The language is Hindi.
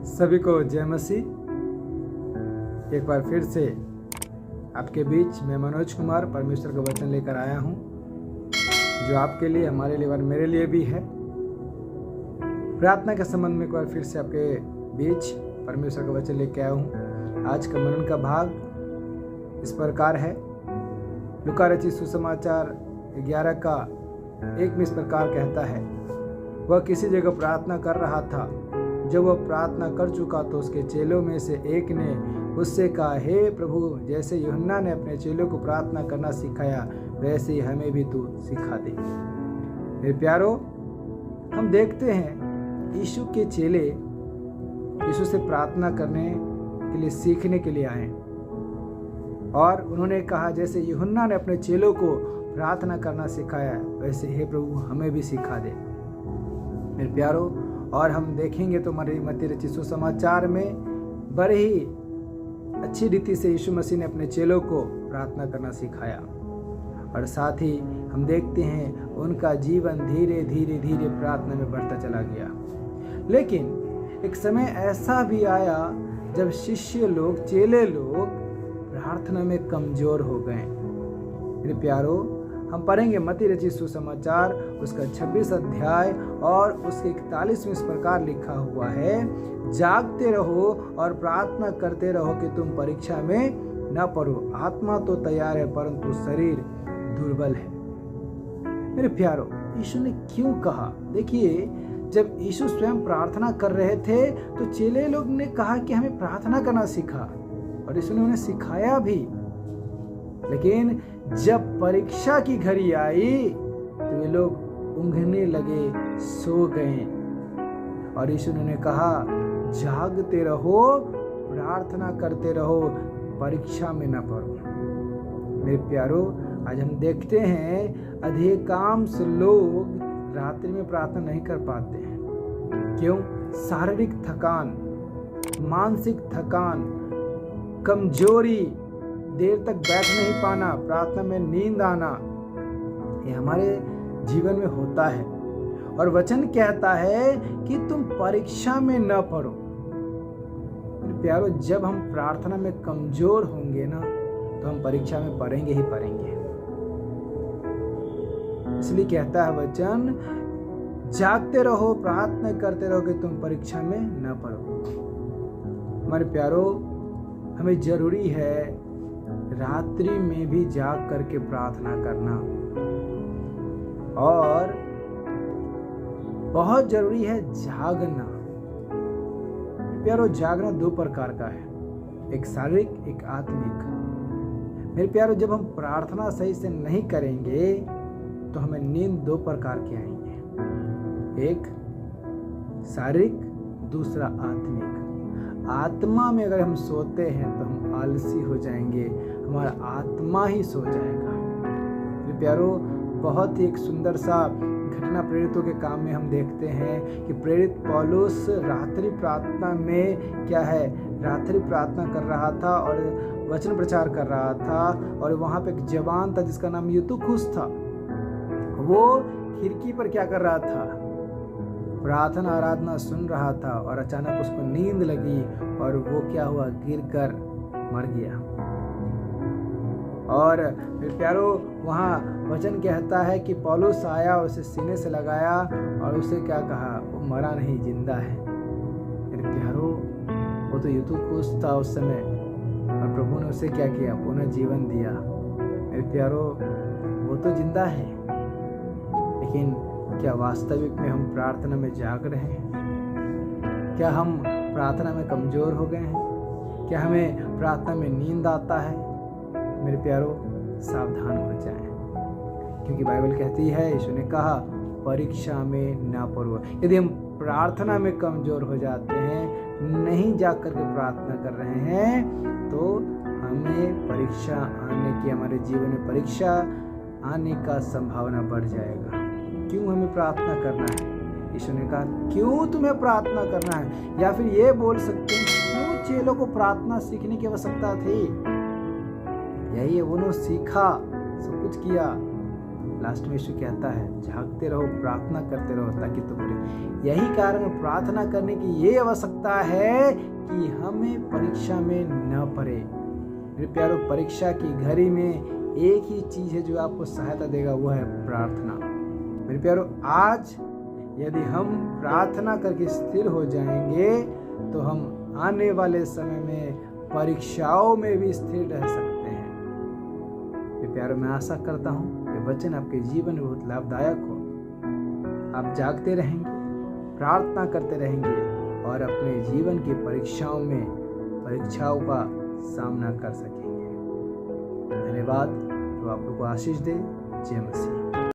सभी को जय मसीह। एक बार फिर से आपके बीच मैं मनोज कुमार परमेश्वर का वचन लेकर आया हूँ, जो आपके लिए, हमारे लिए और मेरे लिए भी है। प्रार्थना के संबंध में एक बार फिर से आपके बीच परमेश्वर का वचन लेकर आया हूँ। आज का मनन का भाग इस प्रकार है। लूका रचित सुसमाचार 11 का 1 में इस प्रकार कहता है, वह किसी जगह प्रार्थना कर रहा था। जब वह प्रार्थना कर चुका तो उसके चेलों में से एक ने उससे कहा, हे प्रभु, जैसे यूहन्ना ने अपने चेलों को प्रार्थना करना सिखाया, वैसे ही हमें भी तू सिखा दे। मेरे प्यारो, हम देखते हैं यीशु के चेले यीशु से प्रार्थना करने के लिए, सीखने के लिए आए और उन्होंने कहा, जैसे यूहन्ना ने अपने चेलों को प्रार्थना करना सिखाया, वैसे हे प्रभु हमें भी सिखा दे। मेरे प्यारो, और हम देखेंगे तो मत्ती रचित सुसमाचार में बड़े ही अच्छी रीति से यीशु मसीह ने अपने चेलों को प्रार्थना करना सिखाया, और साथ ही हम देखते हैं उनका जीवन धीरे धीरे धीरे प्रार्थना में बढ़ता चला गया। लेकिन एक समय ऐसा भी आया जब शिष्य लोग, चेले लोग प्रार्थना में कमजोर हो गए। मेरे प्यारो, हम पढ़ेंगे मत्ती रचित सुसमाचार उसका 26 अध्याय और उसके 41 में इस प्रकार लिखा हुआ है, जागते रहो और प्रार्थना करते रहो कि तुम परीक्षा में न पड़ो। आत्मा तो तैयार है परंतु शरीर दुर्बल है। मेरे प्यारो, यीशु ने क्यों कहा? देखिए, जब यीशु स्वयं प्रार्थना कर रहे थे तो चेले लोग ने कहा कि हमें प्रार्थना करना सिखा, और यीशु ने उन्हें सिखाया भी। लेकिन जब परीक्षा की घड़ी आई तो वे लोग ऊँघने लगे, सो गए, और यीशु ने कहा, जागते रहो, प्रार्थना करते रहो, परीक्षा में न पड़ो। मेरे प्यारो, आज हम देखते हैं अधिकांश लोग रात्रि में प्रार्थना नहीं कर पाते हैं। क्यों? शारीरिक थकान, मानसिक थकान, कमजोरी, देर तक बैठ नहीं पाना, प्रार्थना में नींद आना, ये हमारे जीवन में होता है। और वचन कहता है कि तुम परीक्षा में न पड़ो। प्यारो, जब हम प्रार्थना में कमजोर होंगे ना, तो हम परीक्षा में पढ़ेंगे ही पढ़ेंगे। इसलिए कहता है वचन, जागते रहो, प्रार्थना करते रहो कि तुम परीक्षा में न पड़ो। हमारे प्यारो, हमें जरूरी है रात्रि में भी जाग करके प्रार्थना करना, और बहुत जरूरी है जागना। प्यारो, जागना 2 प्रकार का है, एक शारीरिक, एक आत्मिक। मेरे प्यारो, जब हम प्रार्थना सही से नहीं करेंगे तो हमें नींद 2 प्रकार की आएंगे, एक शारीरिक, दूसरा आत्मिक। आत्मा में अगर हम सोते हैं तो हम आलसी हो जाएंगे, हमारा आत्मा ही सो जाएगा। मेरे प्यारो, बहुत ही एक सुंदर सा घटना प्रेरितों के काम में हम देखते हैं कि प्रेरित पौलुस रात्रि प्रार्थना में क्या है, रात्रि प्रार्थना कर रहा था और वचन प्रचार कर रहा था, और वहाँ पे एक जवान था जिसका नाम यूतुखुस था। वो खिड़की पर क्या कर रहा था? प्रार्थना आराधना सुन रहा था, और अचानक उसको नींद लगी और वो क्या हुआ, गिरकर मर गया। और फिर प्यारो, वहाँ वचन कहता है कि पौलुस आया और उसे सीने से लगाया और उसे क्या कहा, वो मरा नहीं, जिंदा है। मेरे प्यारो, वो तो यूतुखुस था उस समय, और प्रभु ने उसे क्या किया, पुनः जीवन दिया। मेरे प्यारो, वो तो जिंदा है, लेकिन क्या वास्तविक में हम प्रार्थना में जाग रहे हैं? क्या हम प्रार्थना में कमजोर हो गए हैं? क्या हमें प्रार्थना में नींद आता है? मेरे प्यारो, सावधान हो जाएं, क्योंकि बाइबल कहती है, यीशु ने कहा, परीक्षा में ना पड़ो। यदि हम प्रार्थना में कमजोर हो जाते हैं, नहीं जाग करके प्रार्थना कर रहे हैं, तो हमें परीक्षा आने की, हमारे जीवन में परीक्षा आने का संभावना बढ़ जाएगा। क्यों हमें प्रार्थना करना है? यीशु ने कहा, क्यों तुम्हें प्रार्थना करना है? या फिर ये बोल सकते हैं, क्यों चेलों को प्रार्थना सीखने की आवश्यकता थी? यही है, उन्होंने सीखा, सब कुछ किया, लास्ट में यीशु कहता है जागते रहो, प्रार्थना करते रहो ताकि तुम यही कारण प्रार्थना करने की ये आवश्यकता है कि हमें परीक्षा में न पड़े। मेरे प्यारो, परीक्षा की घड़ी में एक ही चीज़ है जो आपको सहायता देगा, वो है प्रार्थना। मेरे प्यारो, आज यदि हम प्रार्थना करके स्थिर हो जाएंगे तो हम आने वाले समय में परीक्षाओं में भी स्थिर रह सकते हैं। मेरे प्यारो, मैं आशा करता हूँ कि वचन आपके जीवन में बहुत लाभदायक हो। आप जागते रहेंगे, प्रार्थना करते रहेंगे और अपने जीवन की परीक्षाओं का सामना कर सकेंगे। धन्यवाद। तो आप लोग को आशीष दे। जय मसीह।